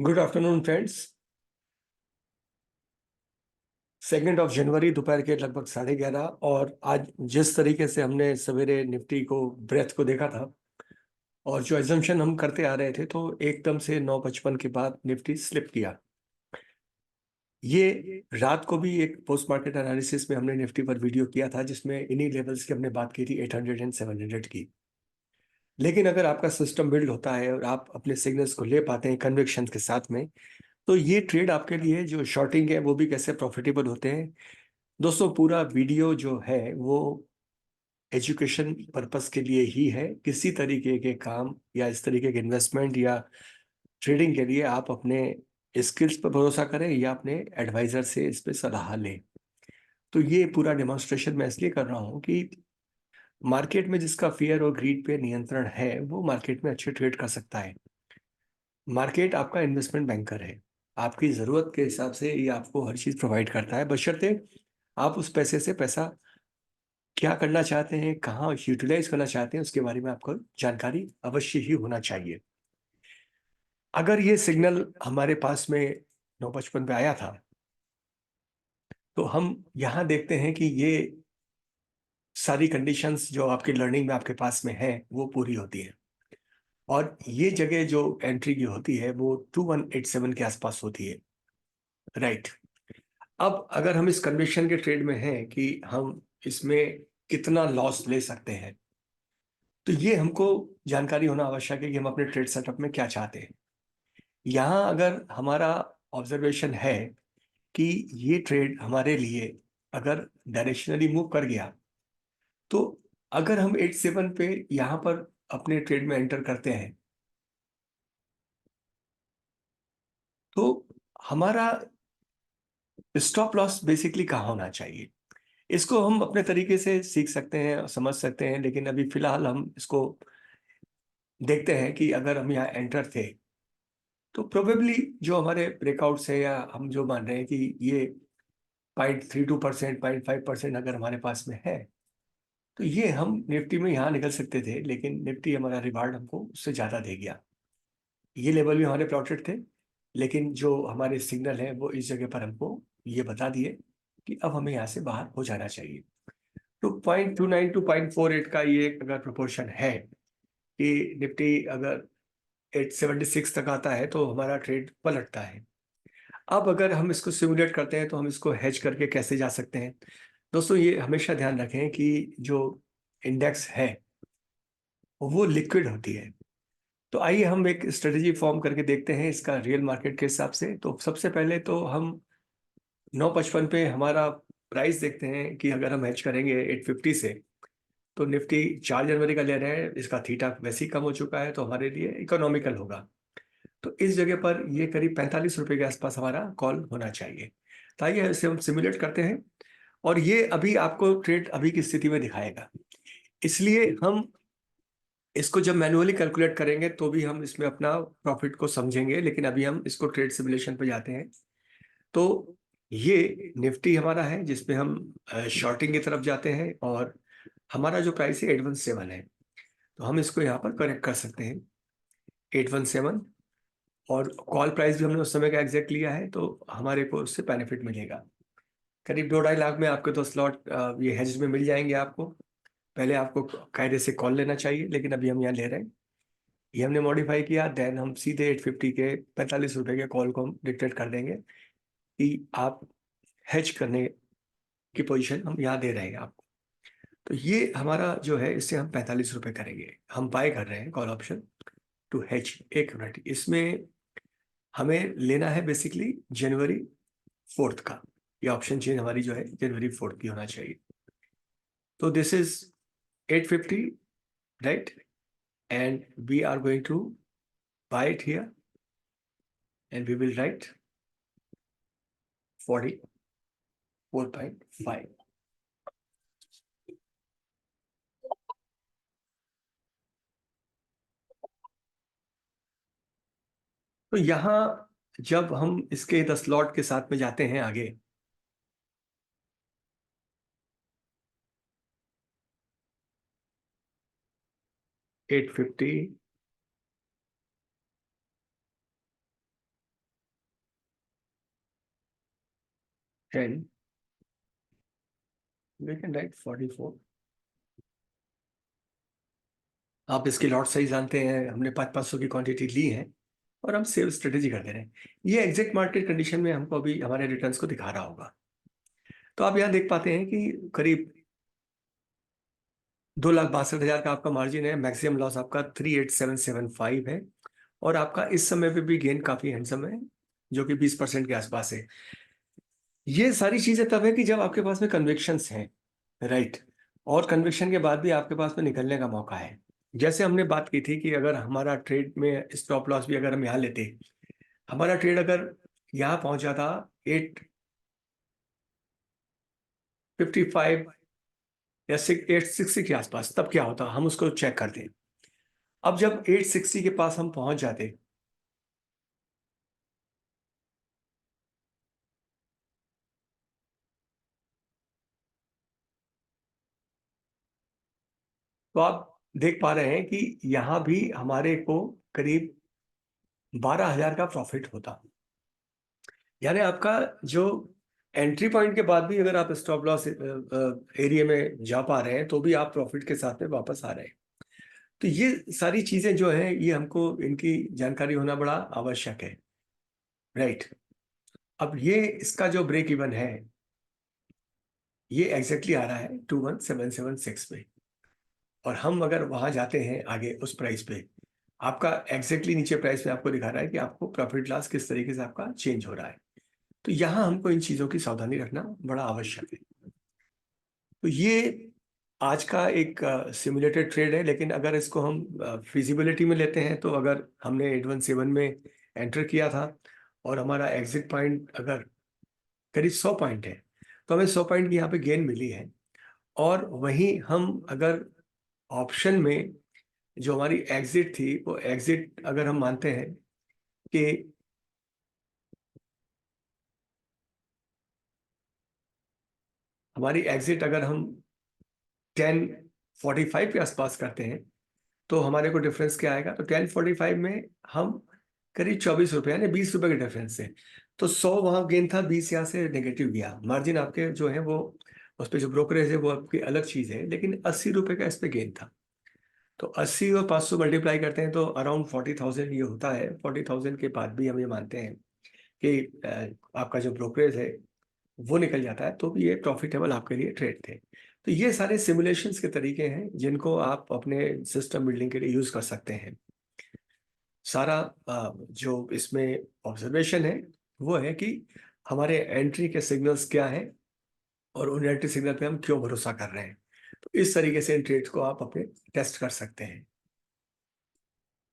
Good afternoon friends. 2 जनवरी दोपहर के लगभग 11:30 और आज जिस तरीके से हमने सवेरे निफ्टी को ब्रेथ को देखा था और जो एजम्पशन हम करते आ रहे थे तो एकदम से 9:55 के बाद निफ्टी स्लिप किया। ये रात को भी एक पोस्ट मार्केट एनालिसिस में हमने निफ्टी पर वीडियो किया था जिसमें इन्हीं लेवल्स की हमने बात की थी 800 एंड 700 की। लेकिन अगर आपका सिस्टम बिल्ड होता है और आप अपने सिग्नल्स को ले पाते हैं कन्विक्शन के साथ में, तो ये ट्रेड आपके लिए जो शॉर्टिंग है वो भी कैसे प्रॉफिटेबल होते हैं। दोस्तों, पूरा वीडियो जो है वो एजुकेशन पर्पस के लिए ही है। किसी तरीके के काम या इस तरीके के इन्वेस्टमेंट या ट्रेडिंग के लिए आप अपने स्किल्स पर भरोसा करें या अपने एडवाइजर से इस पे सलाह लें। तो ये पूरा डेमोन्स्ट्रेशन मैं इसलिए कर रहा हूँ कि मार्केट में जिसका फियर और ग्रीड पे नियंत्रण है वो मार्केट में अच्छे ट्रेड कर सकता है। मार्केट आपका इन्वेस्टमेंट बैंकर है, आपकी ज़रूरत के हिसाब से ये आपको हर चीज़ प्रोवाइड करता है, बशर्ते आप उस पैसे से पैसा क्या करना चाहते हैं, कहाँ यूटिलाइज करना चाहते हैं, उसके बारे में आपको जानकारी अवश्य ही होना चाहिए। अगर ये सिग्नल हमारे पास में 9:55 पे आया था तो हम यहाँ देखते हैं कि ये सारी कंडीशंस जो आपकी लर्निंग में आपके पास में है वो पूरी होती है और ये जगह जो एंट्री की होती है वो 2187 के आसपास होती है, राइट। अब अगर हम इस कन्विक्शन के ट्रेड में हैं कि हम इसमें कितना लॉस ले सकते हैं, तो ये हमको जानकारी होना आवश्यक है कि हम अपने ट्रेड सेटअप में क्या चाहते हैं। यहाँ अगर हमारा ऑब्जर्वेशन है कि ये ट्रेड हमारे लिए अगर डायरेक्शनली मूव कर गया, तो अगर हम 87 पे यहाँ पर अपने ट्रेड में एंटर करते हैं तो हमारा स्टॉप लॉस बेसिकली कहाँ होना चाहिए। इसको हम अपने तरीके से सीख सकते हैं, समझ सकते हैं, लेकिन अभी फिलहाल हम इसको देखते हैं कि अगर हम यहाँ एंटर थे तो प्रोबेबली जो हमारे ब्रेकआउट्स है या हम जो मान रहे हैं कि ये 0.32%, 0.5% अगर हमारे पास में है तो ये हम निफ्टी में यहाँ निकल सकते थे, लेकिन निफ्टी हमारा रिवार्ड हमको उससे ज़्यादा दे गया। ये लेवल भी हमारे प्लॉटेड थे, लेकिन जो हमारे सिग्नल है वो इस जगह पर हमको ये बता दिए कि अब हमें यहाँ से बाहर हो जाना चाहिए। तो 0.29 टू 0.48 का ये अगर प्रोपोर्शन है कि निफ्टी अगर 876 तक आता है तो हमारा ट्रेड पलटता है। अब अगर हम इसको सिमुलेट करते हैं तो हम इसको हेज करके कैसे जा सकते हैं। दोस्तों, ये हमेशा ध्यान रखें कि जो इंडेक्स है वो लिक्विड होती है। तो आइए हम एक स्ट्रेटेजी फॉर्म करके देखते हैं इसका रियल मार्केट के हिसाब से। तो सबसे पहले तो हम 9:55 पे हमारा प्राइस देखते हैं कि अगर हम हेज करेंगे 850 से, तो निफ्टी 4 जनवरी का ले रहे हैं, इसका थीटा वैसे ही कम हो चुका है तो हमारे लिए इकोनॉमिकल होगा। तो इस जगह पर ये करीब 45 रुपए के आसपास हमारा कॉल होना चाहिए। तो आइए इसे हम सिमुलेट करते हैं और ये अभी आपको ट्रेड अभी की स्थिति में दिखाएगा। इसलिए हम इसको जब मैन्युअली कैलकुलेट करेंगे तो भी हम इसमें अपना प्रॉफिट को समझेंगे, लेकिन अभी हम इसको ट्रेड सिमुलेशन पे जाते हैं। तो ये निफ्टी हमारा है जिसपे हम शॉर्टिंग की तरफ जाते हैं और हमारा जो प्राइस है 817 है। तो हम इसको यहाँ पर करेक्ट कर सकते हैं 817, और कॉल प्राइस भी हमने उस समय का एग्जैक्ट लिया है तो हमारे को उससे बेनिफिट मिलेगा। करीब 2-2.5 लाख में आपके तो स्लॉट ये हेज में मिल जाएंगे आपको। पहले आपको कायदे से कॉल लेना चाहिए, लेकिन अभी हम यहाँ ले रहे हैं। ये हमने मॉडिफाई किया, देन हम सीधे 850 के 45 रुपए के कॉल को हम डिक्टेट कर देंगे कि आप हेज करने की पोजीशन हम यहाँ दे रहे हैं आपको। तो ये हमारा जो है इससे हम 45 रुपए करेंगे, हम बाय कर रहे हैं call option to hedge. 1 minute, इसमें हमें लेना है बेसिकली जनवरी 4 का। ये ऑप्शन चेंज हमारी जो है जनवरी 4 की होना चाहिए। तो this is 850, right, and we are going to buy it here and we will write 44.5। तो यहाँ जब हम इसके 10 लॉट के साथ में जाते हैं आगे, 10, we can write 44. आप इसकी लॉट साइज जानते हैं, हमने 500 की क्वांटिटी ली है और हम सेल स्ट्रेटेजी कर दे रहे हैं। ये एग्जैक्ट मार्केट कंडीशन में हमको अभी हमारे रिटर्न्स को दिखा रहा होगा। तो आप यहाँ देख पाते हैं कि करीब 2,62,000 का आपका मार्जिन है। मैक्सिमम लॉस आपका 38,775 है और आपका इस समय पे भी गेन काफी हैंडसम है, जो कि 20% के आसपास है। ये सारी चीजें तब है कि जब आपके पास में कन्विक्शंस हैं, राइट, और कन्विक्शन के बाद भी आपके पास में निकलने का मौका है। जैसे हमने बात की थी कि अगर हमारा ट्रेड में स्टॉप लॉस भी अगर हम यहाँ लेते, हमारा ट्रेड अगर यहाँ पहुंच जाता 855 या 860 के आसपास, तब क्या होता, हम उसको चेक करते। अब जब 860 के पास हम पहुंच जाते, तो आप देख पा रहे हैं कि यहां भी हमारे को करीब 12,000 का प्रॉफिट होता। यानी आपका जो एंट्री पॉइंट के बाद भी अगर आप स्टॉप लॉस एरिया में जा पा रहे हैं, तो भी आप प्रॉफिट के साथ में वापस आ रहे हैं। तो ये सारी चीजें जो है, ये हमको इनकी जानकारी होना बड़ा आवश्यक है, राइट। अब ये इसका जो ब्रेक इवन है, ये एग्जैक्टली आ रहा है 21,776 पे, और हम अगर वहां जाते हैं आगे उस प्राइस पे, आपका एग्जैक्टली नीचे प्राइस में आपको दिखा रहा है कि आपको प्रॉफिट लॉस किस तरीके से आपका चेंज हो रहा है। तो यहाँ हमको इन चीजों की सावधानी रखना बड़ा आवश्यक है। तो ये आज का एक सिमुलेटेड ट्रेड है, लेकिन अगर इसको हम फिजिबिलिटी में लेते हैं, तो अगर हमने 817 में एंटर किया था और हमारा एग्जिट पॉइंट अगर करीब 100 पॉइंट है, तो हमें 100 पॉइंट की यहाँ पे गेन मिली है। और वहीं हम अगर ऑप्शन में जो हमारी एग्जिट थी, वो एग्जिट अगर हम मानते हैं कि हमारी एग्जिट अगर हम 1045 के आसपास करते हैं, तो हमारे को डिफरेंस क्या आएगा, तो 1045 में हम करीब 24 रुपये, यानी 20 रुपये के डिफरेंस से, तो 100 वहां गेन था, 20 यहाँ से नेगेटिव गया। मार्जिन आपके जो है वो, उस पर जो ब्रोकरेज है वो आपकी अलग चीज है, लेकिन 80 रुपये का इस पे गेन था। तो 80 और 500 मल्टीप्लाई करते हैं तो अराउंड 40,000 ये होता है। 40,000 के बाद भी हम ये मानते हैं कि आपका जो ब्रोकरेज है वो निकल जाता है, तो भी ये प्रॉफिटेबल आपके लिए ट्रेड थे। तो ये सारे सिमुलेशंस के तरीके हैं जिनको आप अपने सिस्टम बिल्डिंग के लिए यूज कर सकते हैं। सारा जो इसमें ऑब्जर्वेशन है वो है कि हमारे एंट्री के सिग्नल्स क्या हैं और उन एंट्री सिग्नल पे हम क्यों भरोसा कर रहे हैं। तो इस तरीके से इन ट्रेड्स को आप अपने टेस्ट कर सकते हैं।